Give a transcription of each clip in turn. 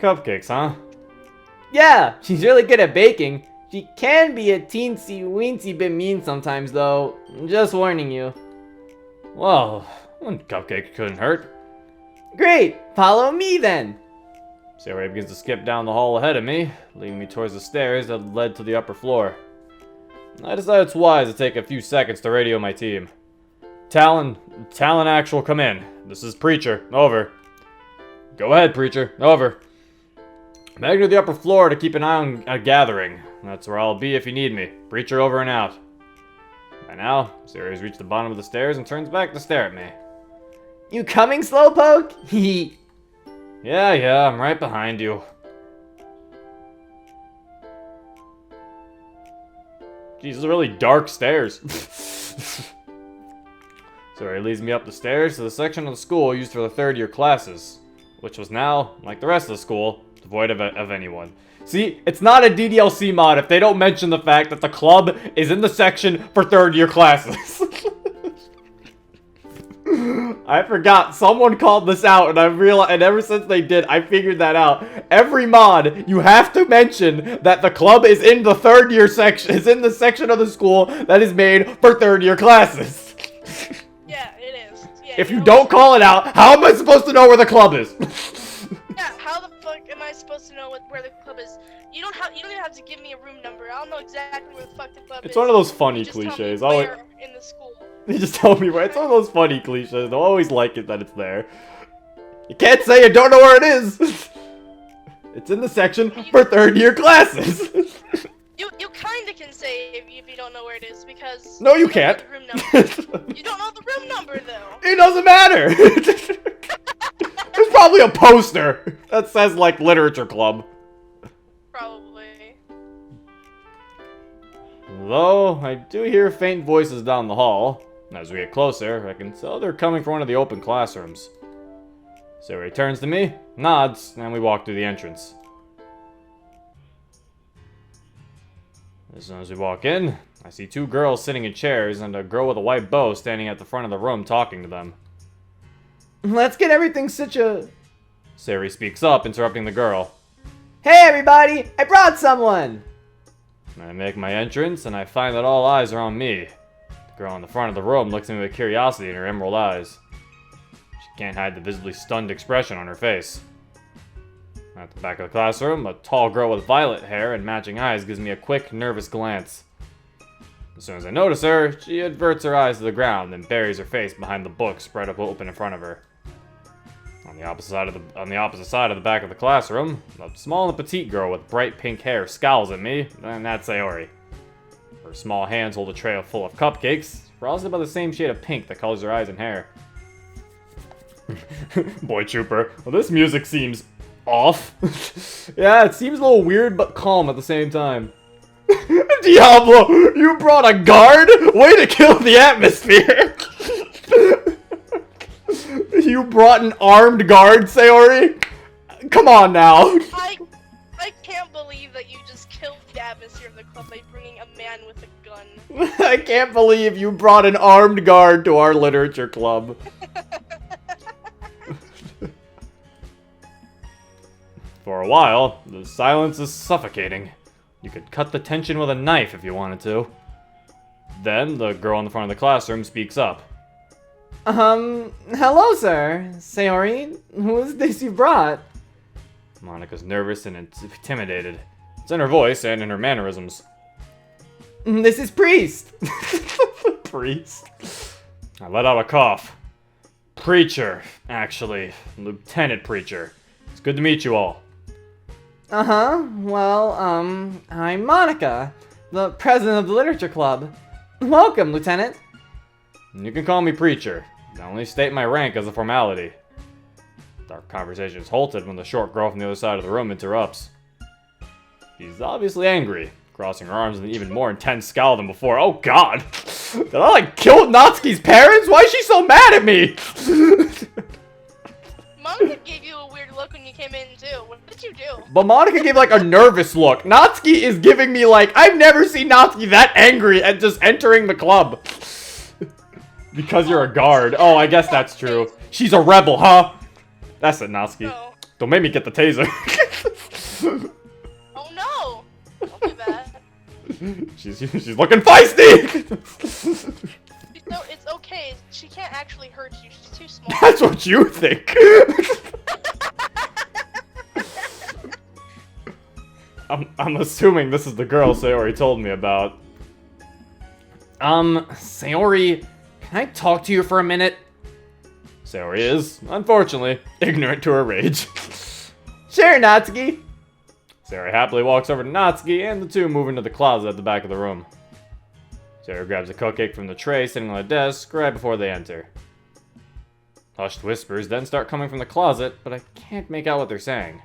Cupcakes, huh? Yeah, she's really good at baking. She can be a teensy-weensy bit mean sometimes, though. Just warning you. Well, one cupcake couldn't hurt. Great! Follow me, then! Sayori begins to skip down the hall ahead of me, leading me towards the stairs that led to the upper floor. I decided it's wise to take a few seconds to radio my team. Talon Actual, come in. This is Preacher. Over. Go ahead, Preacher. Over. I'm heading to the upper floor to keep an eye on a gathering. That's where I'll be if you need me. Preacher over and out. By now, Sayori's reached the bottom of the stairs and turns back to stare at me. You coming, Slowpoke? Hee. Yeah, I'm right behind you. Jeez, these are really dark stairs. Sayori leads me up the stairs to the section of the school used for the third-year classes, which was now, like the rest of the school, devoid of anyone. See, it's not a DDLC mod if they don't mention the fact that the club is in the section for third-year classes. I forgot. Someone called this out, and I realized, and ever since they did, I figured that out. Every mod, you have to mention that the club is in the third-year section, is in the section of the school that is made for third-year classes. Yeah, it is. Yeah, If you don't call it out, how am I supposed to know where the club is? Yeah, how the fuck am I supposed to know where the club is? You don't even have to give me a room number. I don't know exactly where the fuck the club is. It's one of those funny You just tell me cliches. where in the school. They just tell me where. It's one of those funny cliches. They'll always like it that it's there. You can't say you don't know where it is. It's in the section for third-year classes. You kinda can say if you don't know where it is because No, you can't. don't know the room number. You don't know the room number though. It doesn't matter. There's probably a poster that says like literature club. Probably. Though I do hear faint voices down the hall. As we get closer, I can tell they're coming from one of the open classrooms. Sayori turns to me, nods, and we walk through the entrance. As soon as we walk in, I see two girls sitting in chairs and a girl with a white bow standing at the front of the room talking to them. Let's get everything Sayori speaks up, interrupting the girl. Hey, everybody! I brought someone! I make my entrance, and I find that all eyes are on me. The girl in the front of the room looks at me with curiosity in her emerald eyes. She can't hide the visibly stunned expression on her face. At the back of the classroom, a tall girl with violet hair and matching eyes gives me a quick, nervous glance. As soon as I notice her, she averts her eyes to the ground and buries her face behind the book spread up open in front of her. On the opposite side of the back of the classroom, a small and petite girl with bright pink hair scowls at me, and that's Sayori. Her small hands hold a tray full of cupcakes, frosted by the same shade of pink that colors her eyes and hair. Boy Trooper, well, this music seems off. Yeah, it seems a little weird but calm at the same time. Diablo, you brought a guard? Way to kill the atmosphere! You brought an armed guard, Sayori? Come on now. I can't believe that you just killed the atmosphere of the club by bringing a man with a gun. I can't believe you brought an armed guard to our literature club. For a while, the silence is suffocating. You could cut the tension with a knife if you wanted to. Then, the girl in the front of the classroom speaks up. Hello, sir. Sayori, who is this you brought? Monika's nervous and intimidated. It's in her voice and in her mannerisms. This is Priest. Priest? I let out a cough. Preacher, actually. Lieutenant Preacher. It's good to meet you all. Well, I'm Monika, the president of the literature club. Welcome, Lieutenant. You can call me Preacher. I only state my rank as a formality. Our conversation is halted when the short girl from the other side of the room interrupts. She's obviously angry, crossing her arms in an even more intense scowl than before. Oh god! Did I like kill Natsuki's parents? Why is she so mad at me? Monika gave you a weird look when you came in too. What did you do? But Monika gave like a nervous look. Natsuki is giving me like, I've never seen Natsuki that angry at just entering the club. Because you're a guard. Oh, I guess that's true. She's a rebel, huh? That's it, Natsuki. No. Don't make me get the taser. Oh no! Don't do that. She's looking feisty! No, it's okay. She can't actually hurt you. She's too small. That's what you think. I'm assuming this is the girl Sayori told me about. Sayori, can I talk to you for a minute? Sayori is, unfortunately, ignorant to her rage. Sure, Natsuki. Sayori happily walks over to Natsuki, and the two move into the closet at the back of the room. Sayori grabs a cupcake from the tray sitting on the desk right before they enter. Hushed whispers then start coming from the closet, but I can't make out what they're saying.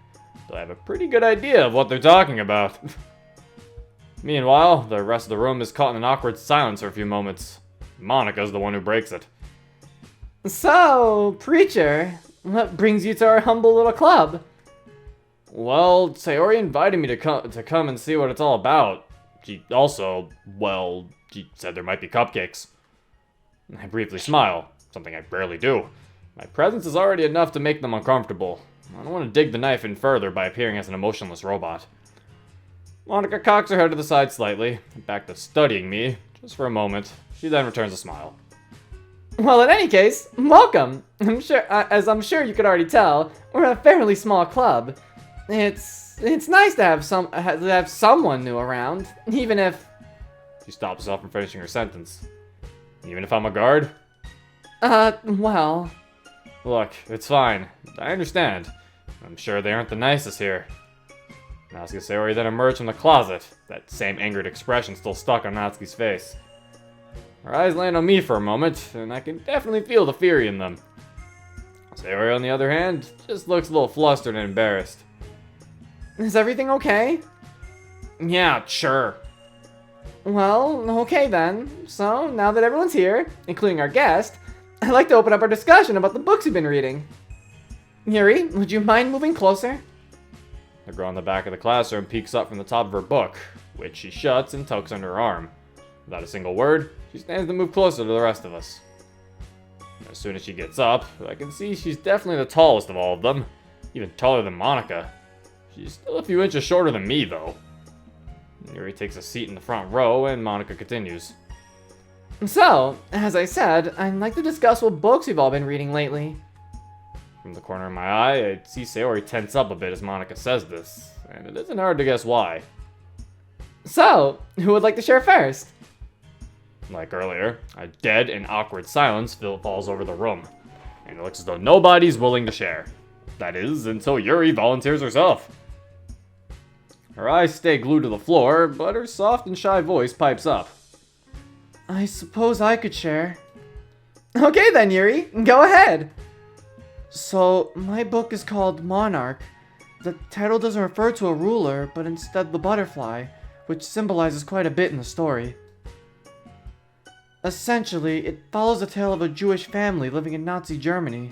But I have a pretty good idea of what they're talking about. Meanwhile, the rest of the room is caught in an awkward silence for a few moments. Monika's the one who breaks it. So, Preacher, what brings you to our humble little club? Well, Sayori invited me to come and see what it's all about. She also, well, she said there might be cupcakes. I briefly smile, something I rarely do. My presence is already enough to make them uncomfortable. I don't want to dig the knife in further by appearing as an emotionless robot. Monika cocks her head to the side slightly, back to studying me, just for a moment. She then returns a smile. Well, in any case, welcome. As I'm sure you could already tell, we're a fairly small club. It's nice to have someone new around, even if. She stops herself from finishing her sentence. Even if I'm a guard? Well. Look, it's fine. I understand. I'm sure they aren't the nicest here. Natsuki Sayori then emerged from the closet, that same angered expression still stuck on Natsuki's face. Her eyes land on me for a moment, and I can definitely feel the fury in them. Sayori, on the other hand, just looks a little flustered and embarrassed. Is everything okay? Yeah, sure. Well, okay then. So, now that everyone's here, including our guest, I'd like to open up our discussion about the books we've been reading. Yuri, would you mind moving closer? The girl in the back of the classroom peeks up from the top of her book, which she shuts and tucks under her arm. Without a single word, she stands to move closer to the rest of us. As soon as she gets up, I can see she's definitely the tallest of all of them, even taller than Monika. She's still a few inches shorter than me, though. Yuri takes a seat in the front row, and Monika continues. So, as I said, I'd like to discuss what books we've all been reading lately. From the corner of my eye, I see Sayori tense up a bit as Monika says this, and it isn't hard to guess why. So, who would like to share first? Like earlier, a dead and awkward silence falls over the room, and it looks as though nobody's willing to share. That is, until Yuri volunteers herself. Her eyes stay glued to the floor, but her soft and shy voice pipes up. I suppose I could share. Okay then, Yuri, go ahead. So, my book is called Monarch. The title doesn't refer to a ruler, but instead the butterfly, which symbolizes quite a bit in the story. Essentially, it follows the tale of a Jewish family living in Nazi Germany.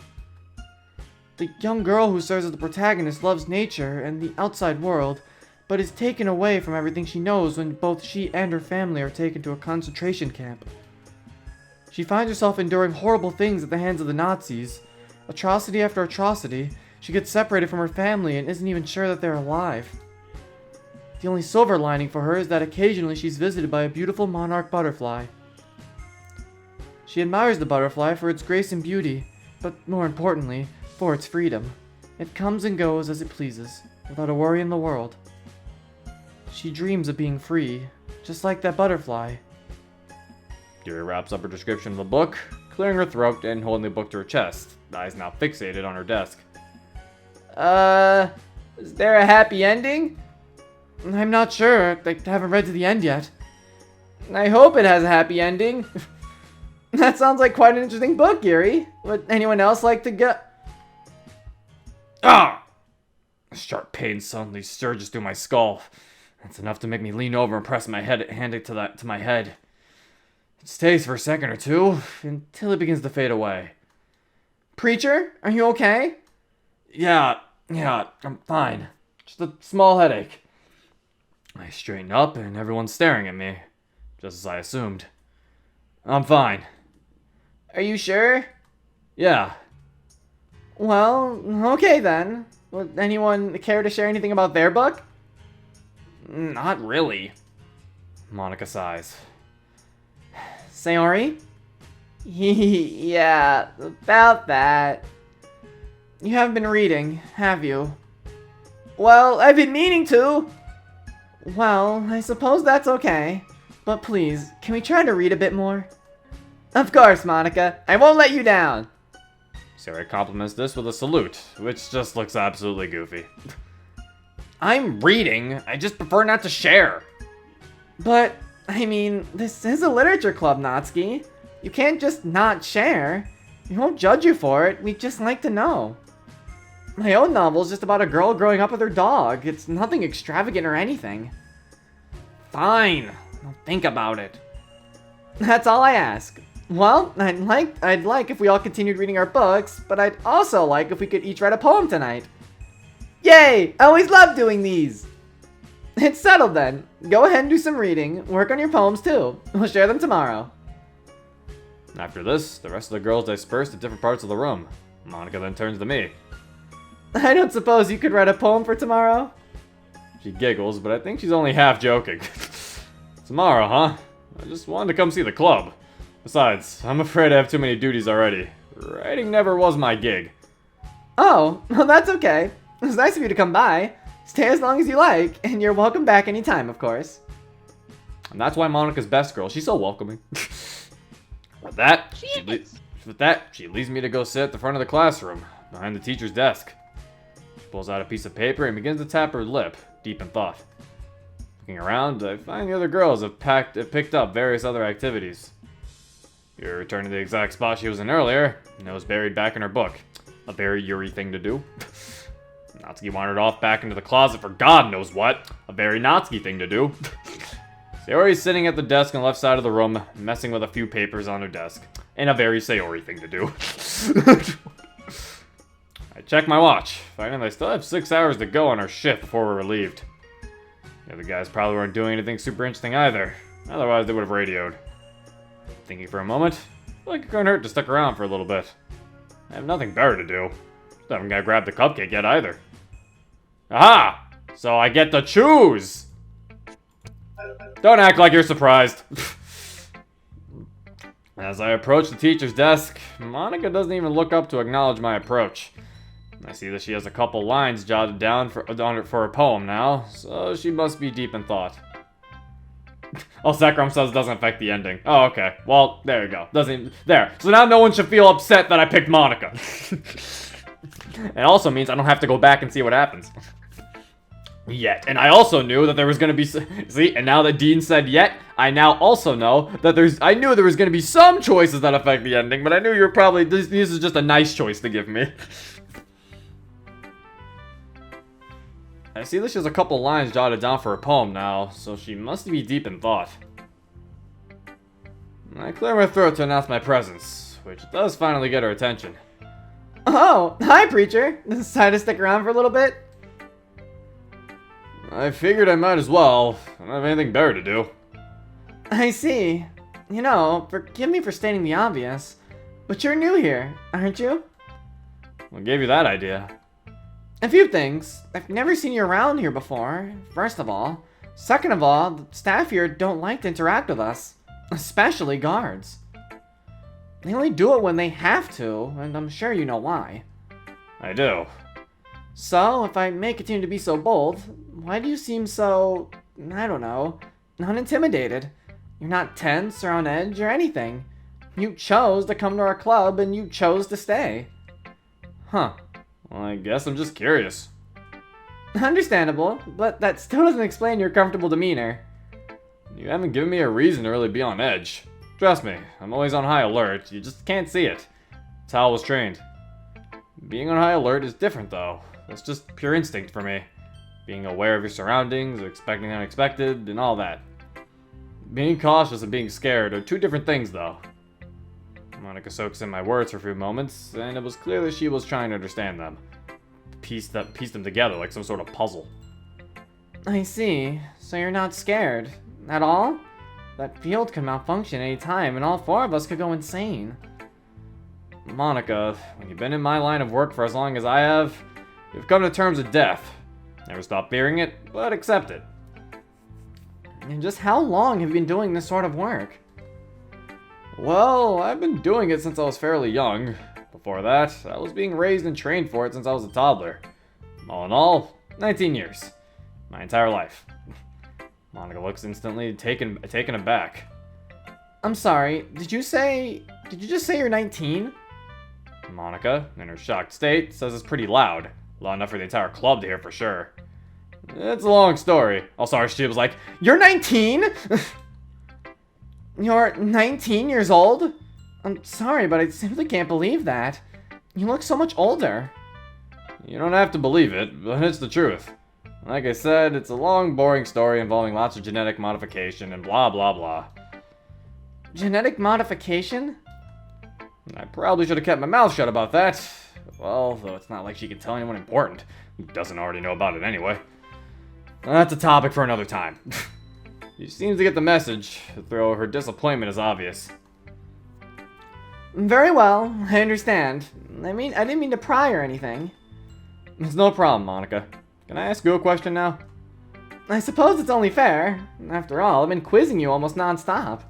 The young girl who serves as the protagonist loves nature and the outside world, but is taken away from everything she knows when both she and her family are taken to a concentration camp. She finds herself enduring horrible things at the hands of the Nazis. Atrocity after atrocity, she gets separated from her family and isn't even sure that they're alive. The only silver lining for her is that occasionally she's visited by a beautiful monarch butterfly. She admires the butterfly for its grace and beauty, but more importantly, for its freedom. It comes and goes as it pleases, without a worry in the world. She dreams of being free, just like that butterfly. Yuri wraps up her description of the book, clearing her throat and holding the book to her chest, eyes now fixated on her desk. Is there a happy ending? I'm not sure. I haven't read to the end yet. I hope it has a happy ending. That sounds like quite an interesting book, Yuri. Would anyone else like to go? Ah! A sharp pain suddenly surges through my skull. It's enough to make me lean over and press my hand to my head. It stays for a second or two, until it begins to fade away. Preacher, are you okay? Yeah, I'm fine. Just a small headache. I straighten up and everyone's staring at me, just as I assumed. I'm fine. Are you sure? Yeah. Well, okay then. Would anyone care to share anything about their book? Not really. Monika sighs. Sayori? Yeah, about that. You haven't been reading, have you? Well, I've been meaning to! Well, I suppose that's okay. But please, can we try to read a bit more? Of course, Monika. I won't let you down. Sayori compliments this with a salute, which just looks absolutely goofy. I'm reading. I just prefer not to share. But, I mean, this is a literature club, Natsuki. You can't just not share. We won't judge you for it. We'd just like to know. My own novel is just about a girl growing up with her dog. It's nothing extravagant or anything. Fine. I'll think about it. That's all I ask. Well, I'd like if we all continued reading our books, but I'd also like if we could each write a poem tonight. Yay! I always love doing these! It's settled then. Go ahead and do some reading. Work on your poems too. We'll share them tomorrow. After this, the rest of the girls disperse to different parts of the room. Monika then turns to me. I don't suppose you could write a poem for tomorrow? She giggles, but I think she's only half joking. Tomorrow, huh? I just wanted to come see the club. Besides, I'm afraid I have too many duties already. Writing never was my gig. Oh, well that's okay. It was nice of you to come by. Stay as long as you like, and you're welcome back anytime, of course. And that's why Monika's best girl. She's so welcoming. With that, she leaves me to go sit at the front of the classroom, behind the teacher's desk. She pulls out a piece of paper and begins to tap her lip, deep in thought. Looking around, I find the other girls have picked up various other activities. Yuri returned to the exact spot she was in earlier, and it was buried back in her book. A very Yuri thing to do. Natsuki wandered off back into the closet for God knows what. A very Natsuki thing to do. Sayori's sitting at the desk on the left side of the room, messing with a few papers on her desk. And a very Sayori thing to do. I check my watch, finding I still have 6 hours to go on our shift before we're relieved. The other guys probably weren't doing anything super interesting either. Otherwise, they would have radioed. Thinking for a moment, I feel like it couldn't hurt to stick around for a little bit. I have nothing better to do. I haven't got to grab the cupcake yet either. Aha! So I get to choose! Don't act like you're surprised. As I approach the teacher's desk, Monika doesn't even look up to acknowledge my approach. I see that she has a couple lines jotted down for a poem now, so she must be deep in thought. Oh, Zekrom says it doesn't affect the ending. Oh, okay. Well, there you go. There. So now no one should feel upset that I picked Monika. It also means I don't have to go back and see what happens. Yet. And I also knew that there was gonna be... See, and now that Dean said yet, I now also know that I knew there was gonna be some choices that affect the ending, but I knew you were probably... This is just a nice choice to give me. I see that she has a couple lines jotted down for a poem now, so she must be deep in thought. I clear my throat to announce my presence, which does finally get her attention. Oh, hi, preacher. Decided to stick around for a little bit? I figured I might as well. I don't have anything better to do. I see. You know, forgive me for stating the obvious, but you're new here, aren't you? What gave you that idea? A few things. I've never seen you around here before, first of all. Second of all, the staff here don't like to interact with us, especially guards. They only do it when they have to, and I'm sure you know why. I do. So, if I may continue to be so bold, why do you seem so, I don't know, not intimidated? You're not tense or on edge or anything. You chose to come to our club and you chose to stay. Huh. Well, I guess I'm just curious. Understandable, but that still doesn't explain your comfortable demeanor. You haven't given me a reason to really be on edge. Trust me, I'm always on high alert. You just can't see it. That's how I was trained. Being on high alert is different, though. That's just pure instinct for me. Being aware of your surroundings, expecting the unexpected, and all that. Being cautious and being scared are two different things, though. Monika soaks in my words for a few moments, and it was clear that she was trying to understand them. Piece them together like some sort of puzzle. I see. So you're not scared. At all? That field could malfunction any time, and all 4 of us could go insane. Monika, when you've been in my line of work for as long as I have, You've come to terms with death. Never stop fearing it, but accept it. And just how long have you been doing this sort of work? Well, I've been doing it since I was fairly young. Before that, I was being raised and trained for it since I was a toddler. All in all, 19 years. My entire life. Monika looks instantly taken aback. I'm sorry, did you just say you're 19? Monika, in her shocked state, says it's pretty loud. Loud enough for the entire club to hear for sure. It's a long story. Also, she was like, You're 19? You're 19 years old? I'm sorry, but I simply can't believe that. You look so much older. You don't have to believe it, but it's the truth. Like I said, it's a long, boring story involving lots of genetic modification and blah blah blah. Genetic modification? I probably should have kept my mouth shut about that. Well, though it's not like she can tell anyone important who doesn't already know about it anyway. That's a topic for another time. She seems to get the message, though her disappointment is obvious. Very well, I understand. I didn't mean to pry or anything. It's no problem, Monika. Can I ask you a question now? I suppose it's only fair. After all, I've been quizzing you almost non-stop.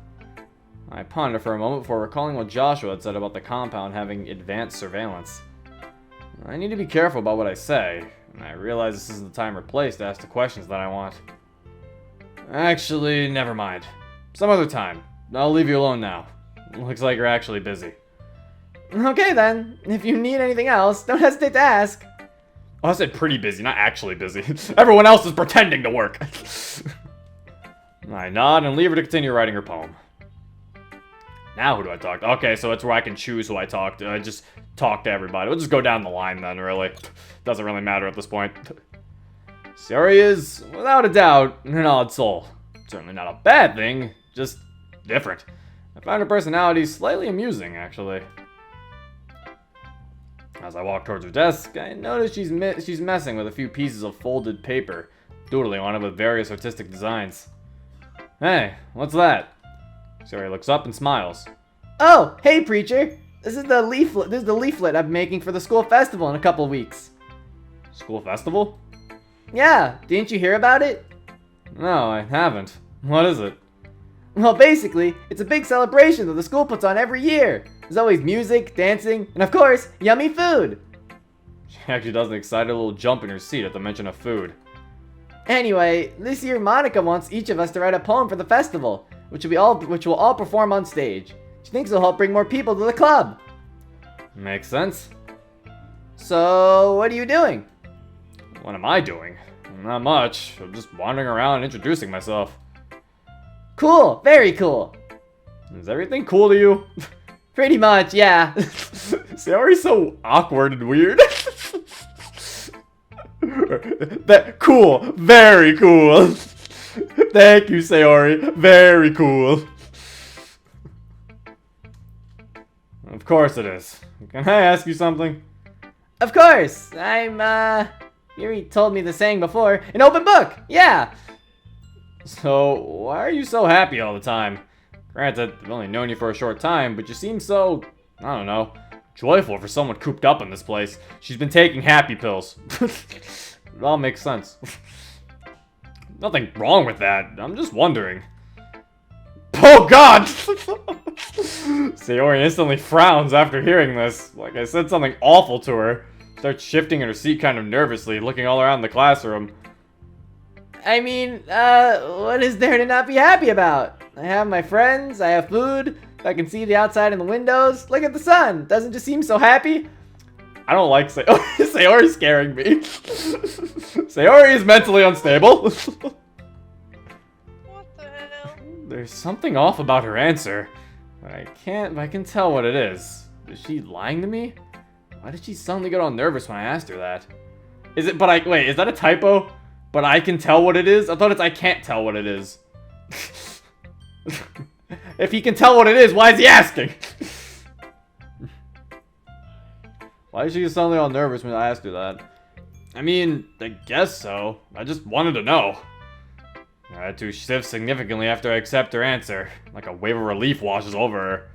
I pondered for a moment before recalling what Joshua had said about the compound having advanced surveillance. I need to be careful about what I say, and I realize this isn't the time or place to ask the questions that I want. Actually, never mind. Some other time. I'll leave you alone now. Looks like you're actually busy. Okay then, if you need anything else, don't hesitate to ask. Oh, I said pretty busy, not actually busy. Everyone else is pretending to work. I nod and leave her to continue writing her poem. Now who do I talk to? Okay, so it's where I can choose who I talk to. I just talk to everybody. We'll just go down the line then, really. Doesn't really matter at this point. Sayori is, without a doubt, an odd soul. Certainly not a bad thing, just different. I find her personality slightly amusing, actually. As I walk towards her desk, I notice she's messing with a few pieces of folded paper, doodling on it with various artistic designs. Hey, what's that? Sayori looks up and smiles. Oh, hey preacher! This is the leaflet I'm making for the school festival in a couple weeks. School festival? Yeah, didn't you hear about it? No, I haven't. What is it? Well, basically, it's a big celebration that the school puts on every year. There's always music, dancing, and of course, yummy food. She actually does an excited little jump in her seat at the mention of food. Anyway, this year Monika wants each of us to write a poem for the festival, which we'll all perform on stage. She thinks it'll help bring more people to the club. Makes sense. So, what are you doing? What am I doing? Not much. I'm just wandering around and introducing myself. Cool, very cool. Is everything cool to you? Pretty much, yeah. Sayori's so awkward and weird. That cool, very cool. Thank you, Sayori. Very cool. Of course it is. Can I ask you something? Of course. Yuri told me the saying before. An open book, yeah. So, why are you so happy all the time? Granted, I've only known you for a short time, but you seem so, I don't know, joyful for someone cooped up in this place. She's been taking happy pills. It all makes sense. Nothing wrong with that. I'm just wondering. Oh God! Sayori instantly frowns after hearing this. Like I said something awful to her. Starts shifting in her seat kind of nervously, looking all around the classroom. I mean, what is there to not be happy about? I have my friends, I have food, I can see the outside in the windows. Look at the sun. Doesn't it just seem so happy? I don't like Sayori. Sayori's scaring me. Sayori is mentally unstable. What the hell? There's something off about her answer. I can tell what it is. Is she lying to me? Why did she suddenly get all nervous when I asked her that? Is that a typo? But I can tell what it is? I thought it's I can't tell what it is. If he can tell what it is, why is he asking? Why is she suddenly all nervous when I asked her that? I mean, I guess so. I just wanted to know. I had to shift significantly after I accept her answer. Like a wave of relief washes over her.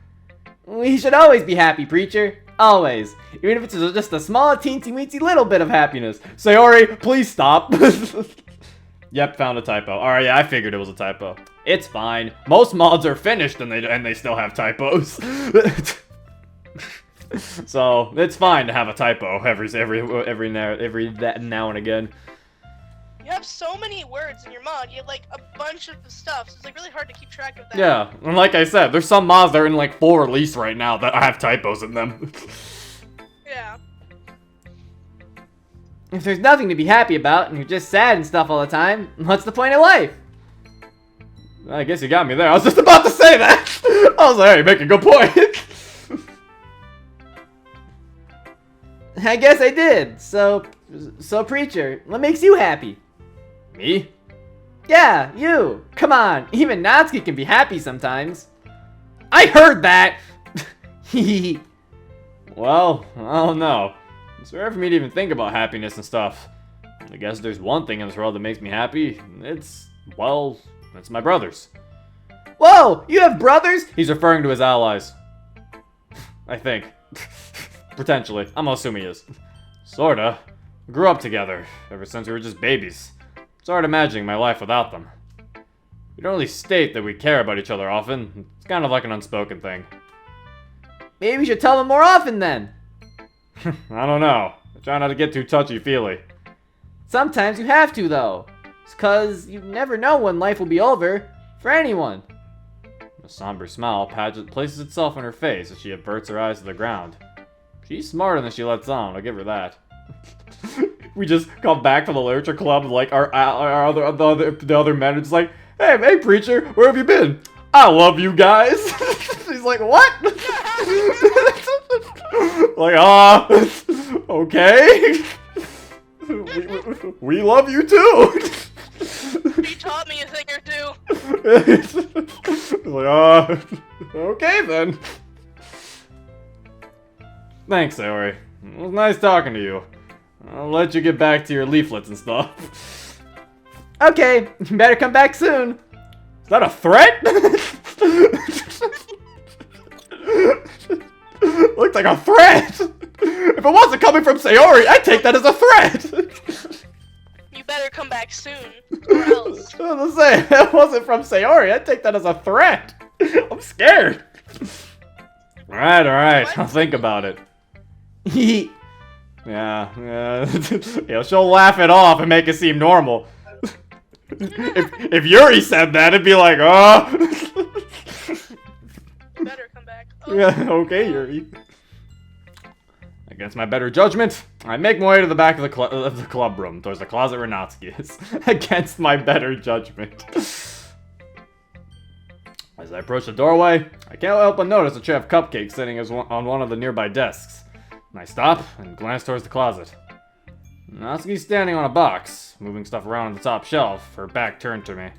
We should always be happy, Preacher. Always. Even if it's just a small, teensy-weensy little bit of happiness. Sayori, please stop. Yep, found a typo. Alright, yeah, I figured it was a typo. It's fine. Most mods are finished and they still have typos. So, it's fine to have a typo every now and again. You have so many words in your mod. You have like a bunch of stuff, so it's like really hard to keep track of that. Yeah, and like I said, there's some mods that are in like full release right now that have typos in them. Yeah. If there's nothing to be happy about, and you're just sad and stuff all the time, what's the point of life? I guess you got me there. I was just about to say that. I was like, hey, you make a good point. I guess I did. So Preacher, what makes you happy? Me? Yeah, you. Come on, even Natsuki can be happy sometimes. I heard that! Hehe. Well, I don't know. It's rare for me to even think about happiness and stuff. I guess there's one thing in this world that makes me happy. It's my brothers. Whoa, you have brothers? He's referring to his allies. I think. Potentially. I'm assuming he is. Sorta. We grew up together, ever since we were just babies. It's hard imagining my life without them. We don't really state that we care about each other often. It's kind of like an unspoken thing. Maybe you should tell them more often then. I don't know. I try not to get too touchy-feely. Sometimes you have to, though. It's 'cause you never know when life will be over. For anyone. A somber smile places itself on her face as she averts her eyes to the ground. She's smarter than she lets on, I'll give her that. We just come back to the literature club, like the other men are just like, hey, Preacher, where have you been? I love you guys. She's like, what? Like, okay. We love you too. You taught me a thing or two. Like, okay then. Thanks, Sayori. It was nice talking to you. I'll let you get back to your leaflets and stuff. Okay, you better come back soon. Is that a threat? Looks like a threat! If it wasn't coming from Sayori, I'd take that as a threat! You better come back soon, or else. I was gonna say, if it wasn't from Sayori, I'd take that as a threat! I'm scared! Alright, I'll think about it. Yeah. Yeah, she'll laugh it off and make it seem normal. If Yuri said that, it'd be like, oh. You better come back. Oh. Yeah, okay, Yuri. Against my better judgment, I make my way to the back of the club room, towards the closet where Natsuki is. Against my better judgment. As I approach the doorway, I can't help but notice a tray of cupcakes sitting on one of the nearby desks. I stop and glance towards the closet. Natsuki's standing on a box, moving stuff around on the top shelf, her back turned to me.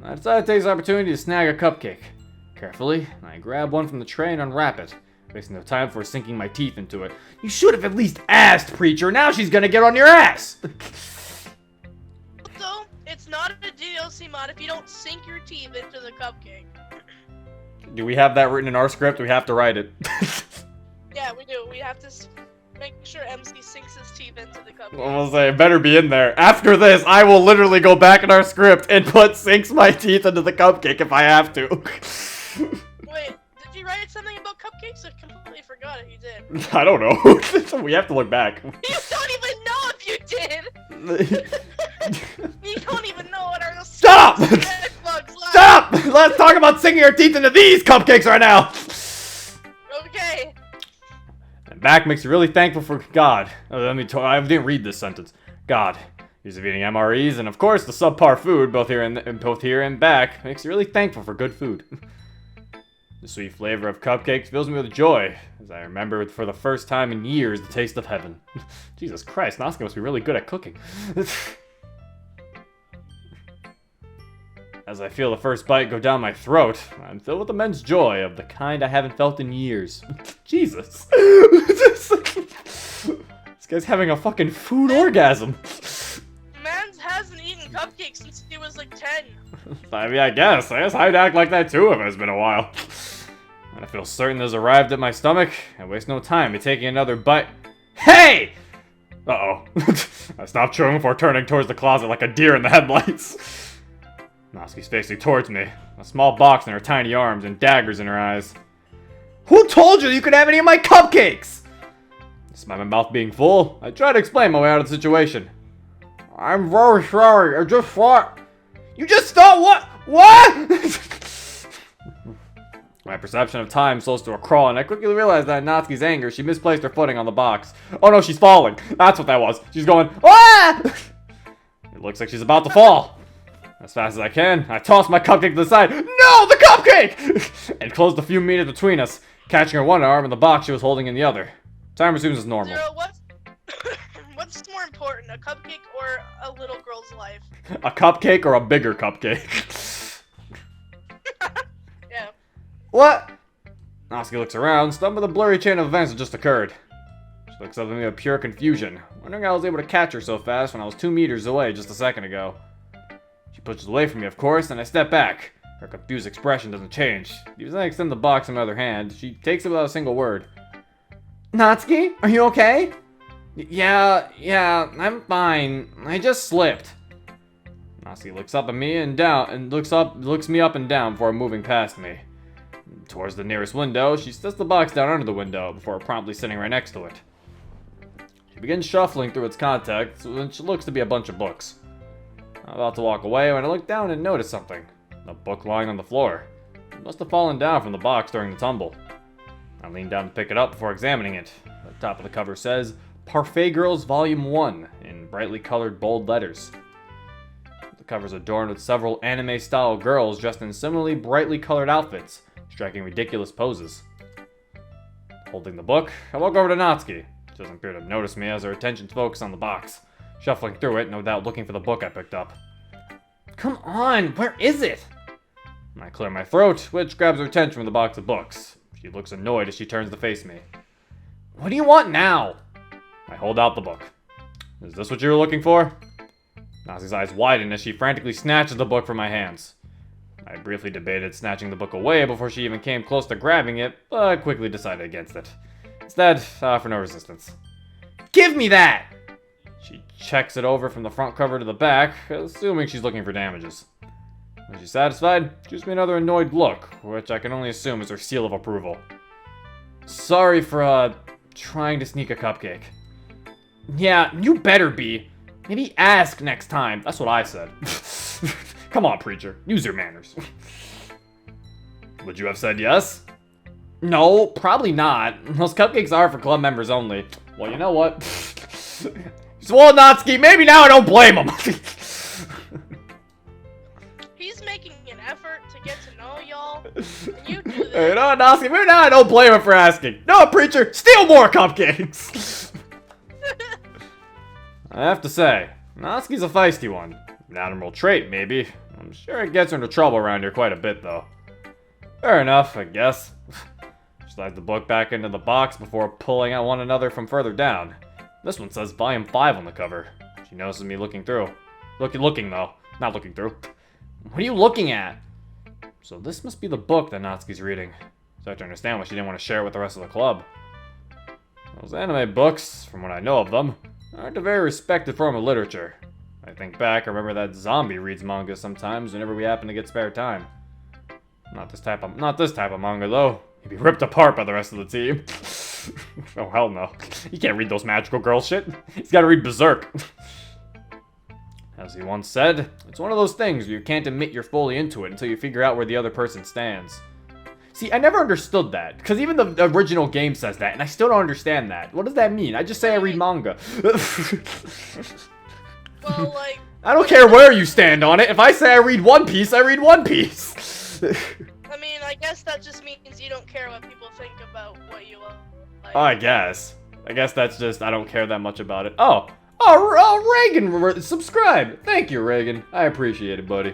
I decide to take this opportunity to snag a cupcake. Carefully, I grab one from the tray and unwrap it, wasting no time before sinking my teeth into it. You should have at least asked, Preacher! Now she's gonna get on your ass! So, it's not a DLC mod if you don't sink your teeth into the cupcake. Do we have that written in our script? We have to write it. Yeah, we do. We have to make sure MC sinks his teeth into the cupcake. I'll say, it better be in there. After this, I will literally go back in our script and put sinks my teeth into the cupcake if I have to. Wait, did you write something about cupcakes? I completely forgot if you did. I don't know. We have to look back. You don't even know if you did! You don't even know what our Stop! bugs like. Stop! Let's talk about sinking our teeth into these cupcakes right now! Okay. And back makes you really thankful for God. I didn't read this sentence. God. Use of eating MREs, and of course the subpar food, both here and back, makes you really thankful for good food. The sweet flavor of cupcakes fills me with joy, as I remember for the first time in years the taste of heaven. Jesus Christ, Natsuki must be really good at cooking. As I feel the first bite go down my throat, I'm filled with immense joy of the kind I haven't felt in years. Jesus. This guy's having a fucking food orgasm. Man hasn't eaten cupcakes since he was like 10. I mean, I guess I'd act like that too if it's been a while. When I feel certain this arrived at my stomach, I waste no time in taking another bite. Hey! Uh-oh. I stopped chewing before turning towards the closet like a deer in the headlights. Natsuki's facing towards me, a small box in her tiny arms and daggers in her eyes. Who told you could have any of my cupcakes? Despite my mouth being full, I try to explain my way out of the situation. I'm very sorry. I just thought. You just thought what? What? My perception of time slows to a crawl, and I quickly realize that in Natsuki's anger, she misplaced her footing on the box. Oh no, she's falling. That's what that was. She's going, ah! It looks like she's about to fall. As fast as I can, I toss my cupcake to the side. No, the cupcake! And closed a few meters between us, catching her one arm and the box she was holding in the other. Time resumes as normal. Zero, what's more important, a cupcake or a little girl's life? A cupcake or a bigger cupcake? Yeah. What? Natsuki looks around, stunned by the blurry chain of events that just occurred. She looks up at me with pure confusion, wondering how I was able to catch her so fast when I was 2 meters away just a second ago. She pushes away from me, of course, and I step back. Her confused expression doesn't change. Even as I extend the box in my other hand, she takes it without a single word. Natsuki, are you okay? Yeah, I'm fine. I just slipped. Natsuki looks up at me and down, and looks me up and down before moving past me. Towards the nearest window, she sets the box down under the window before promptly sitting right next to it. She begins shuffling through its contents, which looks to be a bunch of books. I'm about to walk away when I look down and notice something. A book lying on the floor. It must have fallen down from the box during the tumble. I lean down to pick it up before examining it. The top of the cover says, Parfait Girls Volume 1, in brightly colored bold letters. The cover is adorned with several anime-style girls dressed in similarly brightly colored outfits, striking ridiculous poses. Holding the book, I walk over to Natsuki. She doesn't appear to notice me as her attention's focused on the box. Shuffling through it, no doubt looking for the book I picked up. Come on, where is it? I clear my throat, which grabs her attention from the box of books. She looks annoyed as she turns to face me. What do you want now? I hold out the book. Is this what you were looking for? Natsuki's eyes widen as she frantically snatches the book from my hands. I briefly debated snatching the book away before she even came close to grabbing it, but quickly decided against it. Instead, I offer no resistance. Give me that! She checks it over from the front cover to the back, assuming she's looking for damages. When she's satisfied, she gives me another annoyed look, which I can only assume is her seal of approval. Sorry for, trying to sneak a cupcake. Yeah, you better be. Maybe ask next time. That's what I said. Come on, preacher. Use your manners. Would you have said yes? No, probably not. Those cupcakes are for club members only. Well, you know what? Well, Natsuki, maybe now I don't blame him. He's making an effort to get to know y'all, and you do this. Hey, no, Natsuki, maybe now I don't blame him for asking. No, preacher, steal more cupcakes. I have to say, Natsuki's a feisty one. An admirable trait, maybe. I'm sure it gets her into trouble around here quite a bit, though. Fair enough, I guess. She slides the book back into the box before pulling out one another from further down. This one says Volume 5 on the cover. She notices me looking through. Looking, though. Not looking through. What are you looking at? So this must be the book that Natsuki's reading. So I have to understand why she didn't want to share it with the rest of the club. Those anime books, from what I know of them, aren't a very respected form of literature. I think back, I remember that Zombie reads manga sometimes whenever we happen to get spare time. Not this type of manga, though. He'd be ripped apart by the rest of the team. Oh, hell no. He can't read those magical girl shit. He's gotta read Berserk. As he once said, it's one of those things where you can't admit you're fully into it until you figure out where the other person stands. See, I never understood that, because even the original game says that, and I still don't understand that. What does that mean? I just say I read manga. Well, like... I don't care where you stand on it. If I say I read One Piece, I read One Piece. I mean, I guess that just means you don't care what people think about what you like. I guess that's just, I don't care that much about it. Oh, Reagan subscribe. Thank you, Reagan. I appreciate it, buddy.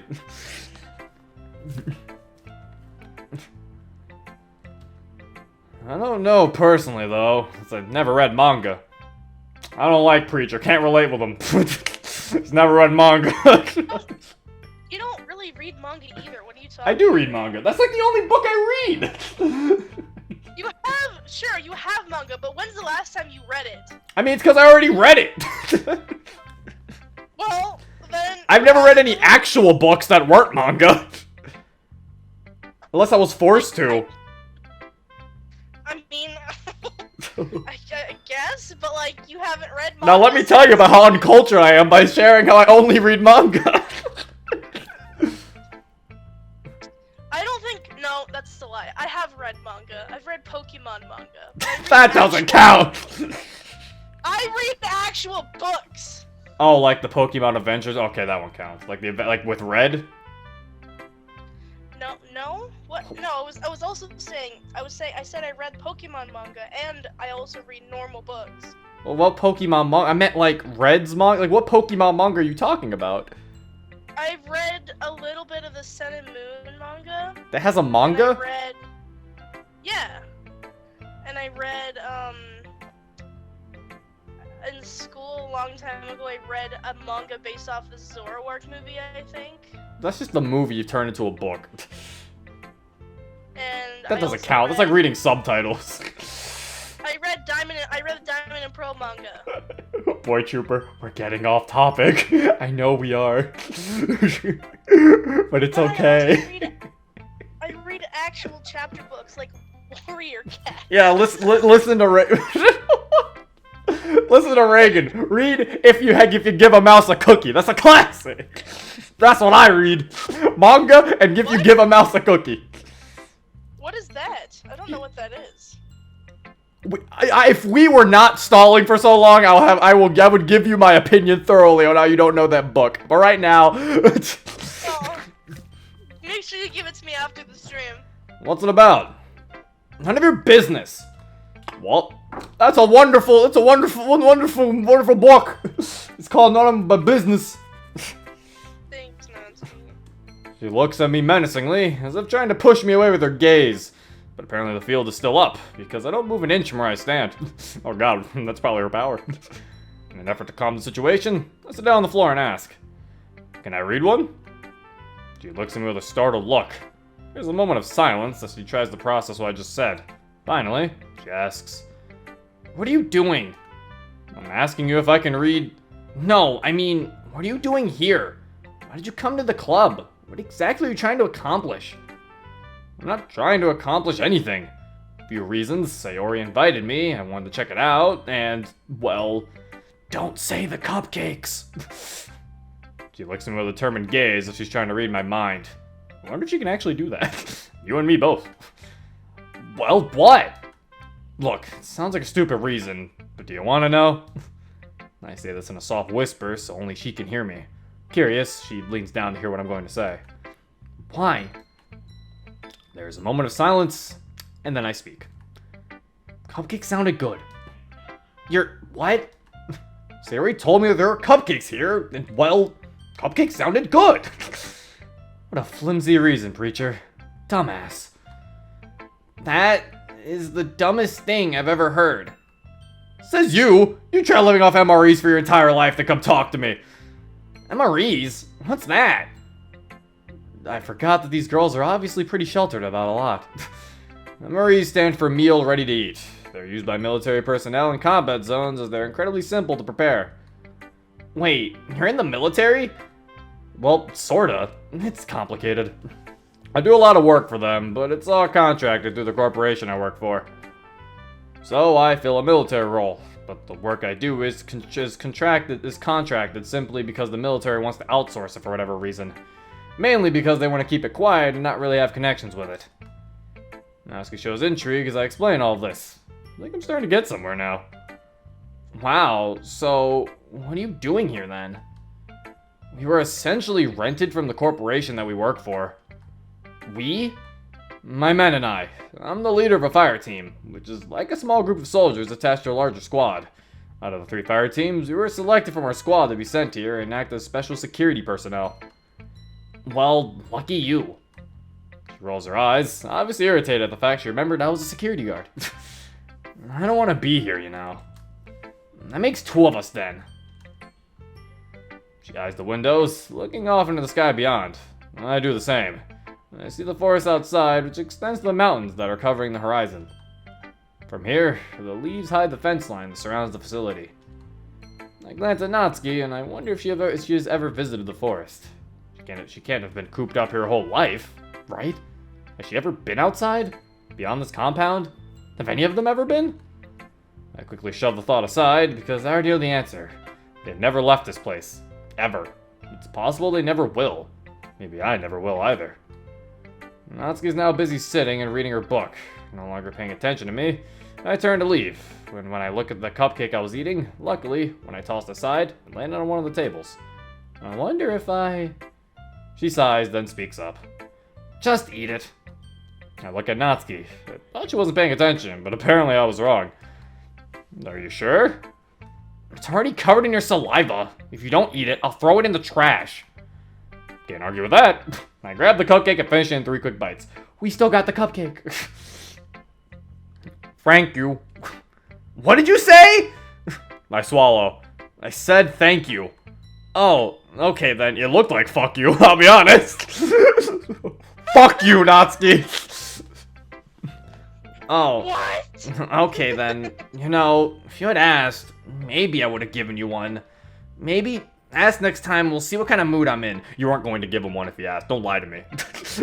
I don't know personally, though, since I've never read manga. I don't like Preacher. Can't relate with him. He's never read manga. You don't really read manga either. What are you talking? I do read manga. That's like the only book I read. You have, sure, you have manga, but when's the last time you read it? I mean, it's because I already read it. Well, then... I've never read any actual books that weren't manga. Unless I was forced to. I mean, I guess, but like, you haven't read manga. Now let me tell you about how uncultured I am by sharing how I only read manga. I don't think, no, that's a lie. I have read manga. I've read Pokemon manga. That doesn't count. I read the actual books. Oh, like the Pokemon Adventures? Okay, that one counts. Like the like with Red? No? What? No, I was also saying, I said I read Pokemon manga, and I also read normal books. Well, what Pokemon manga? I meant like Red's manga? Like what Pokemon manga are you talking about? I've read a little bit of the Sun and Moon manga. That has a manga? Yeah. And I read, in school a long time ago, I read a manga based off the Zoroark movie, I think. That's just the movie you turn into a book. And That doesn't count. That's like reading subtitles. I read the Diamond and Pearl manga. Boy Trooper, we're getting off topic. I know we are. But it's okay. I read actual chapter books like Warrior Cat. Yeah, listen to listen to Reagan. Read if you give a mouse a cookie. That's a classic. That's what I read. Manga and if you give a mouse a cookie. What is that? I don't know what that is. If we were not stalling for so long, I would give you my opinion thoroughly on how you don't know that book. But right now, Oh, make sure you give it to me after the stream. What's it about? None of your business. Well, that's a wonderful book. It's called None of My Business. Thanks, Natsuki. She looks at me menacingly, as if trying to push me away with her gaze. But apparently the field is still up, because I don't move an inch from where I stand. Oh god, that's probably her power. In an effort to calm the situation, I sit down on the floor and ask, "Can I read one?" She looks at me with a startled look. There's a moment of silence as she tries to process what I just said. Finally, she asks, "What are you doing?" "I'm asking you if I can read..." "No, I mean, what are you doing here? Why did you come to the club? What exactly are you trying to accomplish?" "I'm not trying to accomplish anything. A few reasons. Sayori invited me, I wanted to check it out, and, well, don't say the cupcakes." She looks at me with a determined gaze as she's trying to read my mind. I wonder if she can actually do that. You and me both. "Well, what?" "Look, it sounds like a stupid reason, but do you want to know?" I say this in a soft whisper, so only she can hear me. Curious, she leans down to hear what I'm going to say. "Why?" There's a moment of silence, and then I speak. "Cupcakes sounded good." What?" "Sayori told me that there were cupcakes here, and, well, cupcakes sounded good." What a flimsy reason, preacher. Dumbass. That is the dumbest thing I've ever heard. Says you! You try living off MREs for your entire life to come talk to me. MREs? What's that? I forgot that these girls are obviously pretty sheltered about a lot. MREs stand for meal ready to eat. They're used by military personnel in combat zones as they're incredibly simple to prepare. Wait, you're in the military? Well, sorta. It's complicated. I do a lot of work for them, but it's all contracted through the corporation I work for. So I fill a military role, but the work I do is contracted simply because the military wants to outsource it for whatever reason. Mainly because they want to keep it quiet and not really have connections with it. Natsuki shows intrigue as I explain all of this. I think I'm starting to get somewhere now. Wow, so what are you doing here then? We were essentially rented from the corporation that we work for. We? My men and I. I'm the leader of a fire team, which is like a small group of soldiers attached to a larger squad. Out of the 3 fire teams, we were selected from our squad to be sent here and act as special security personnel. Well, lucky you. She rolls her eyes, obviously irritated at the fact she remembered I was a security guard. I don't want to be here, you know. That makes 2 of us then. She eyes the windows, looking off into the sky beyond. I do the same. I see the forest outside, which extends to the mountains that are covering the horizon. From here, the leaves hide the fence line that surrounds the facility. I glance at Natsuki, and I wonder if she has ever visited the forest. She can't have been cooped up here her whole life, right? Has she ever been outside? Beyond this compound? Have any of them ever been? I quickly shove the thought aside, because I already know the answer. They've never left this place. Ever. It's possible they never will. Maybe I never will either. Natsuki's now busy sitting and reading her book, no longer paying attention to me. I turn to leave, when I look at the cupcake I was eating, luckily, when I tossed aside, it landed on one of the tables. I wonder if She sighs, then speaks up. Just eat it. I look at Natsuki. I thought she wasn't paying attention, but apparently I was wrong. Are you sure? It's already covered in your saliva. If you don't eat it, I'll throw it in the trash. Can't argue with that. I grab the cupcake and finish it in 3 quick bites. We still got the cupcake. Thank you. What did you say? I swallow. I said thank you. Oh, okay then. It looked like fuck you, I'll be honest. Fuck you, Natsuki. Oh. What? Okay then. You know, if you had asked, maybe I would have given you one. Maybe ask next time, we'll see what kind of mood I'm in. You aren't going to give him one if you ask. Don't lie to me.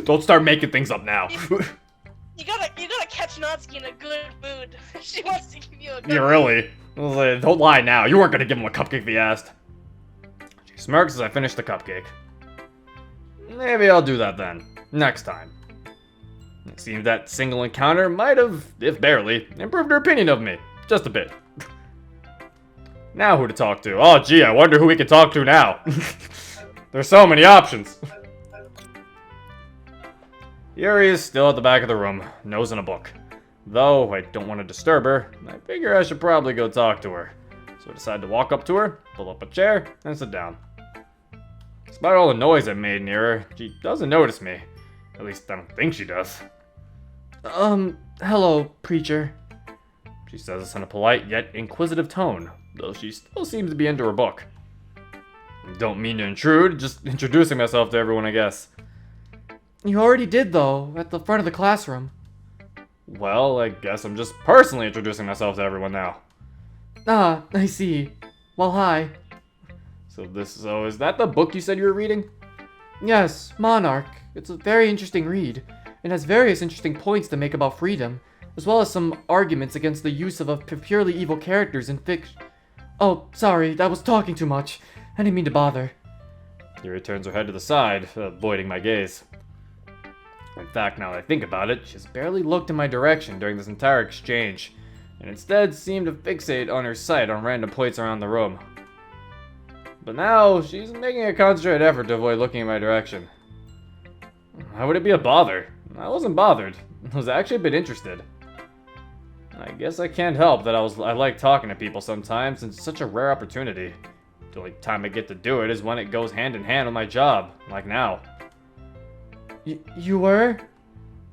Don't start making things up now. You gotta catch Natsuki in a good mood. She wants to give you a good You really? Don't lie now. You weren't gonna give him a cupcake if he asked. She smirks as I finish the cupcake. Maybe I'll do that then. Next time. It seems that single encounter might have, if barely, improved her opinion of me. Just a bit. Now who to talk to? Oh gee, I wonder who we can talk to now. There's so many options. Yuri is still at the back of the room, nose in a book. Though I don't want to disturb her, I figure I should probably go talk to her. So I decide to walk up to her, pull up a chair, and sit down. Despite all the noise I made near her, she doesn't notice me. At least I don't think she does. Hello, preacher. She says this in a polite yet inquisitive tone, though she still seems to be into her book. Don't mean to intrude, just introducing myself to everyone, I guess. You already did, though, at the front of the classroom. Well, I guess I'm just personally introducing myself to everyone now. Ah, I see. Well, hi. So is that the book you said you were reading? Yes, Monarch. It's a very interesting read. It has various interesting points to make about freedom, as well as some arguments against the use of purely evil characters in fiction. Oh, sorry, that was talking too much. I didn't mean to bother. Yuri turns her head to the side, avoiding my gaze. In fact, now that I think about it, she's barely looked in my direction during this entire exchange, and instead seemed to fixate on her sight on random points around the room. But now, she's making a concentrated effort to avoid looking in my direction. How would it be a bother? I wasn't bothered. I was actually a bit interested. I guess I can't help that I like talking to people sometimes, since it's such a rare opportunity. The only time I get to do it is when it goes hand in hand with my job, like now. You were?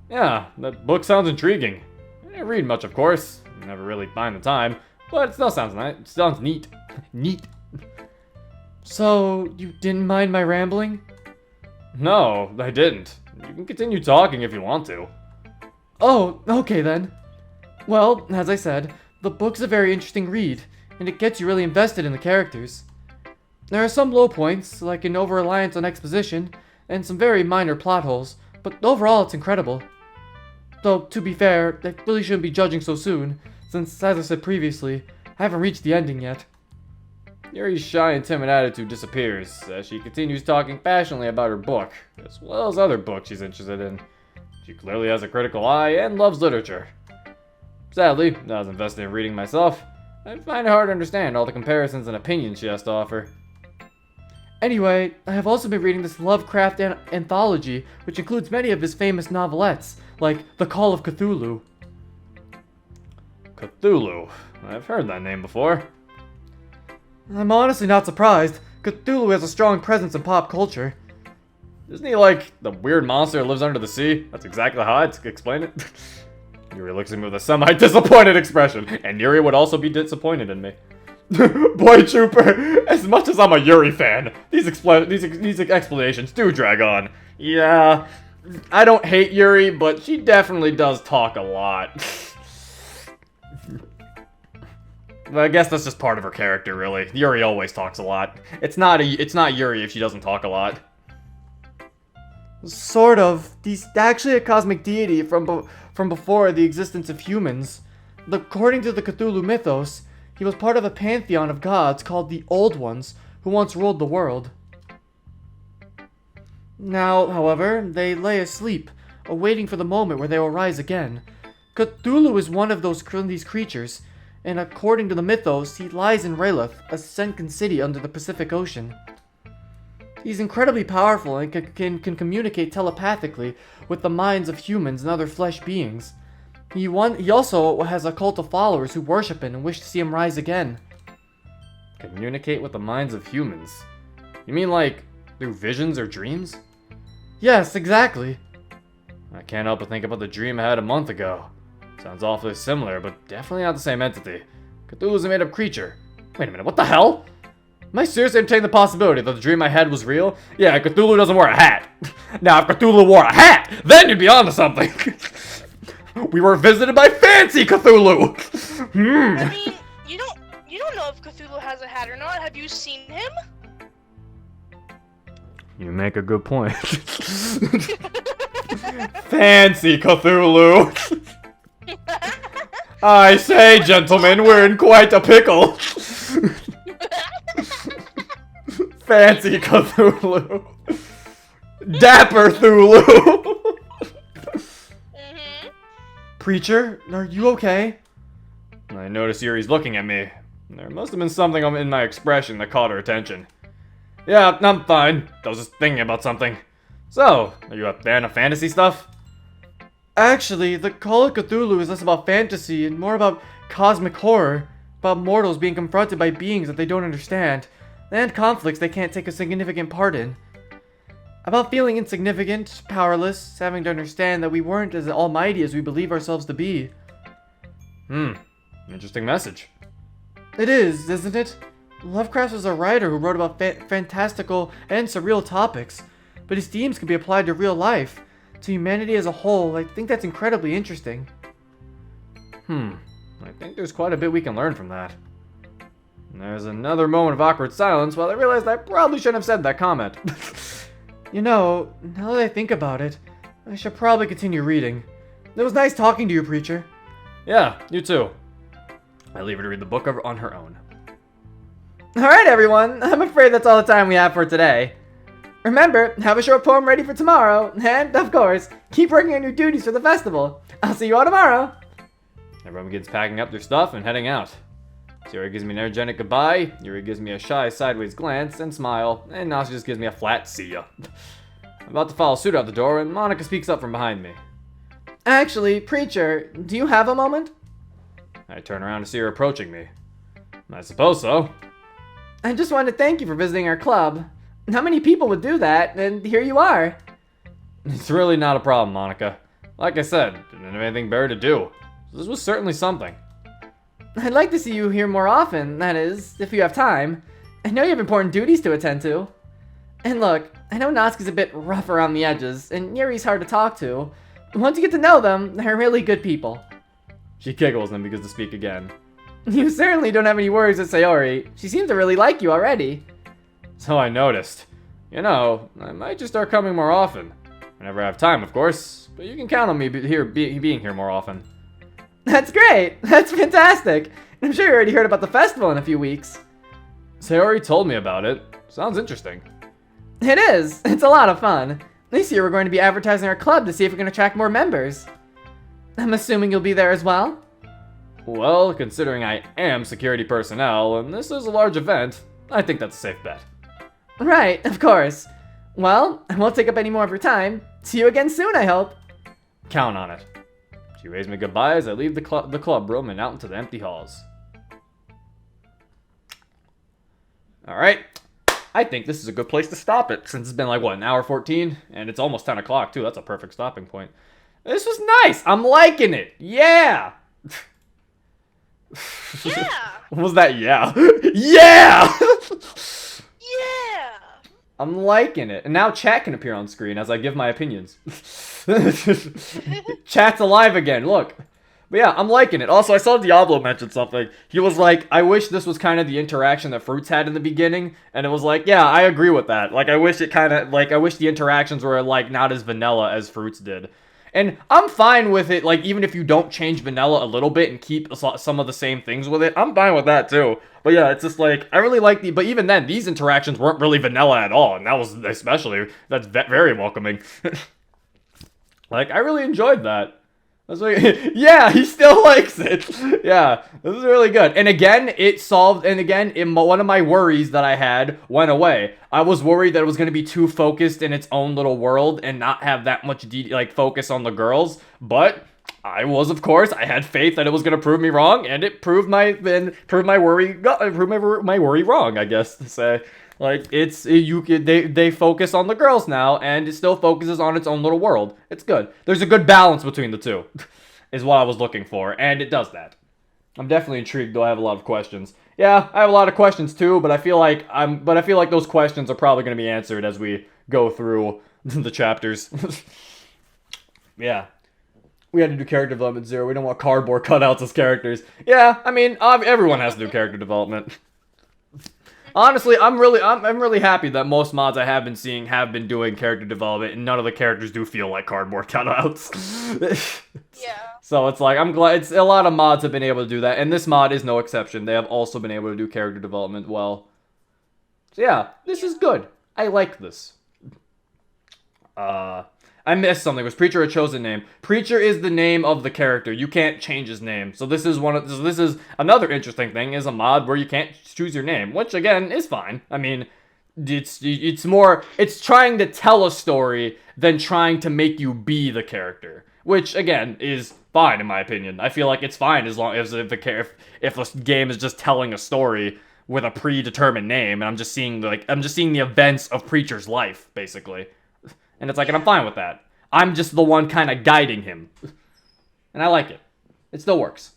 Yeah, that book sounds intriguing. I didn't read much, of course. I never really find the time, but it still sounds nice. It sounds neat. Neat. So, you didn't mind my rambling? No, I didn't. You can continue talking if you want to. Oh, okay then. Well, as I said, the book's a very interesting read, and it gets you really invested in the characters. There are some low points, like an over-reliance on exposition, and some very minor plot holes, but overall it's incredible. Though, to be fair, I really shouldn't be judging so soon, since, as I said previously, I haven't reached the ending yet. Yuri's shy and timid attitude disappears as she continues talking passionately about her book, as well as other books she's interested in. She clearly has a critical eye and loves literature. Sadly, I was invested in reading myself. I find it hard to understand all the comparisons and opinions she has to offer. Anyway, I have also been reading this Lovecraft anthology, which includes many of his famous novelettes, like The Call of Cthulhu. Cthulhu. I've heard that name before. I'm honestly not surprised. Cthulhu has a strong presence in pop culture. Isn't he like the weird monster that lives under the sea? That's exactly how I'd explain it. Yuri looks at me with a semi-disappointed expression, and Yuri would also be disappointed in me. Boy Trooper, as much as I'm a Yuri fan, these explanations do drag on. Yeah, I don't hate Yuri, but she definitely does talk a lot. But I guess that's just part of her character, really. Yuri always talks a lot. It's not Yuri if she doesn't talk a lot. Sort of. He's actually a cosmic deity from before the existence of humans. According to the Cthulhu mythos, he was part of a pantheon of gods called the Old Ones, who once ruled the world. Now, however, they lay asleep, awaiting for the moment where they will rise again. Cthulhu is one of these creatures, and according to the mythos, he lies in Rayluth, a sunken city under the Pacific Ocean. He's incredibly powerful and can communicate telepathically with the minds of humans and other flesh beings. He also has a cult of followers who worship him and wish to see him rise again. Communicate with the minds of humans? You mean like through visions or dreams? Yes, exactly. I can't help but think about the dream I had a month ago. Sounds awfully similar, but definitely not the same entity. Cthulhu's a made-up creature. Wait a minute, what the hell? Am I seriously entertaining the possibility that the dream I had was real? Yeah, Cthulhu doesn't wear a hat. Now, if Cthulhu wore a hat, then you'd be onto something. We were visited by fancy Cthulhu. I mean, you don't know if Cthulhu has a hat or not. Have you seen him? You make a good point. Fancy Cthulhu. I say, gentlemen, we're in quite a pickle. Fancy Cthulhu. Dapper Thulu. Preacher, are you okay? I noticed Yuri's looking at me. There must have been something in my expression that caught her attention. Yeah, I'm fine. I was just thinking about something. So, are you a fan of fantasy stuff? Actually, the Call of Cthulhu is less about fantasy and more about cosmic horror, about mortals being confronted by beings that they don't understand, and conflicts they can't take a significant part in. About feeling insignificant, powerless, having to understand that we weren't as almighty as we believe ourselves to be. Interesting message. It is, isn't it? Lovecraft was a writer who wrote about fantastical and surreal topics, but his themes can be applied to real life, to humanity as a whole. I think that's incredibly interesting. I think there's quite a bit we can learn from that. And there's another moment of awkward silence while I realized I probably shouldn't have said that comment. You know, now that I think about it, I should probably continue reading. It was nice talking to you, Preacher. Yeah, you too. I leave her to read the book on her own. Alright everyone, I'm afraid that's all the time we have for today. Remember, have a short poem ready for tomorrow, and, of course, keep working on your duties for the festival. I'll see you all tomorrow. Everyone begins packing up their stuff and heading out. Sayori gives me an energetic goodbye, Yuri gives me a shy sideways glance and smile, and Natsuki just gives me a flat see ya. I'm about to follow suit out the door when Monika speaks up from behind me. Actually, Preacher, do you have a moment? I turn around to see her approaching me. I suppose so. I just wanted to thank you for visiting our club. Not many people would do that, and here you are. It's really not a problem, Monika. Like I said, didn't have anything better to do. This was certainly something. I'd like to see you here more often, that is, if you have time. I know you have important duties to attend to. And look, I know Natsuki's a bit rough around the edges, and Yuri's hard to talk to. But once you get to know them, they're really good people. She giggles and begins to speak again. You certainly don't have any worries with Sayori. She seems to really like you already. So I noticed. You know, I might just start coming more often. Whenever I have time, of course. But you can count on me being here more often. That's great! That's fantastic! I'm sure you already heard about the festival in a few weeks. Sayori told me about it. Sounds interesting. It is! It's a lot of fun. This year we're going to be advertising our club to see if we can attract more members. I'm assuming you'll be there as well? Well, considering I am security personnel and this is a large event, I think that's a safe bet. Right, of course. Well, I won't take up any more of your time. See you again soon, I hope. Count on it. She waves me goodbye as I leave the club room and out into the empty halls. Alright, I think this is a good place to stop it, since it's been like, what, an hour 14? And it's almost 10 o'clock, too. That's a perfect stopping point. This was nice! I'm liking it! Yeah! Yeah. What was that? Yeah. Yeah! Yeah. I'm liking it. And now chat can appear on screen as I give my opinions. Chat's alive again, look. But yeah, I'm liking it. Also, I saw Diablo mention something. He was like, I wish this was kind of the interaction that Fruits had in the beginning. And it was like, yeah, I agree with that. Like, I wish it kind of, like, I wish the interactions were, like, not as vanilla as Fruits did. And I'm fine with it, like, even if you don't change vanilla a little bit and keep some of the same things with it, I'm fine with that, too. But yeah, it's just, like, I really like but even then, these interactions weren't really vanilla at all, and that was, that's very welcoming. Like, I really enjoyed that. That's like, yeah, he still likes it. Yeah, this is really good. And again, one of my worries that I had went away. I was worried that it was going to be too focused in its own little world and not have that much focus on the girls. But I was, of course, I had faith that it was going to prove me wrong, and it proved my worry wrong, I guess to say. Like, they focus on the girls now, and it still focuses on its own little world. It's good. There's a good balance between the two, is what I was looking for, and it does that. I'm definitely intrigued, though I have a lot of questions. Yeah, I have a lot of questions too, but I feel like those questions are probably going to be answered as we go through the chapters. Yeah. We had to do character development 0. We don't want cardboard cutouts as characters. Yeah, I mean, everyone has to do character development. Honestly, I'm really happy that most mods I have been seeing have been doing character development, and none of the characters do feel like cardboard cutouts. Yeah. So it's like, I'm glad, a lot of mods have been able to do that, and this mod is no exception. They have also been able to do character development well. So yeah, this is good. I like this. I missed something. Was Preacher a chosen name? Preacher is the name of the character. You can't change his name. So this is another interesting thing, is a mod where you can't choose your name, which again is fine. I mean, it's trying to tell a story than trying to make you be the character, which again is fine in my opinion. I feel like it's fine as long as if the game is just telling a story with a predetermined name, and I'm just seeing the events of Preacher's life basically. And it's like, and I'm fine with that. I'm just the one kind of guiding him. And I like it. It still works.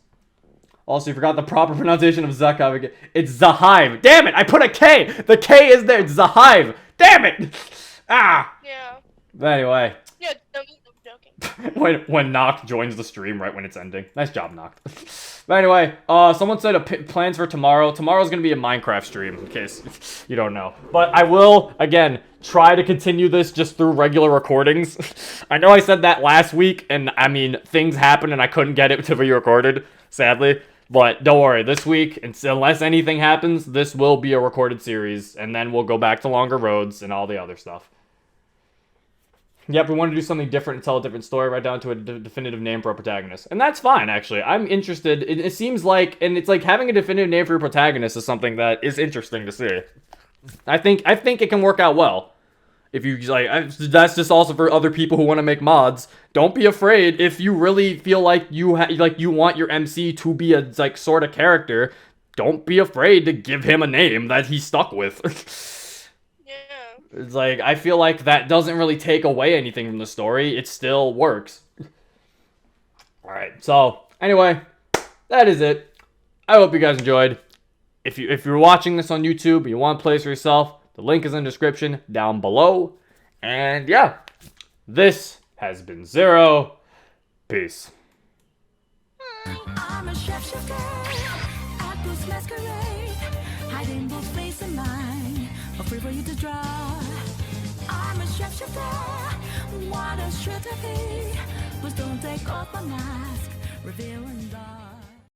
Also, you forgot the proper pronunciation of Zahive. It's Zahive. Damn it, I put a K. The K is there. It's Zahive. Damn it. Ah. Yeah. But anyway. Yeah, I'm joking. when Noct joins the stream right when it's ending. Nice job, Noct. But anyway, someone said plans for tomorrow. Tomorrow's going to be a Minecraft stream, in case you don't know. But I will, again, try to continue this just through regular recordings. I know I said that last week, and I mean, things happened and I couldn't get it to be recorded, sadly. But don't worry, this week, unless anything happens, this will be a recorded series, and then we'll go back to longer roads and all the other stuff. Yep, we want to do something different and tell a different story, right down to a definitive name for a protagonist. And that's fine, actually. I'm interested. It seems like, and it's like having a definitive name for your protagonist is something that is interesting to see. I think it can work out well. If you that's just also for other people who want to make mods. Don't be afraid if you really feel like you want your MC to be a sort of character. Don't be afraid to give him a name that he's stuck with. It's like, I feel like that doesn't really take away anything from the story. It still works. Alright, so, anyway, that is it. I hope you guys enjoyed. If you're watching this on YouTube and you want to play this for yourself, the link is in the description down below. And yeah, this has been Zero. Peace. I'm a chef at this masquerade, hiding both face and mind, a free for you to draw. I'm a chef, what a trip to be, but don't take off my mask, revealing the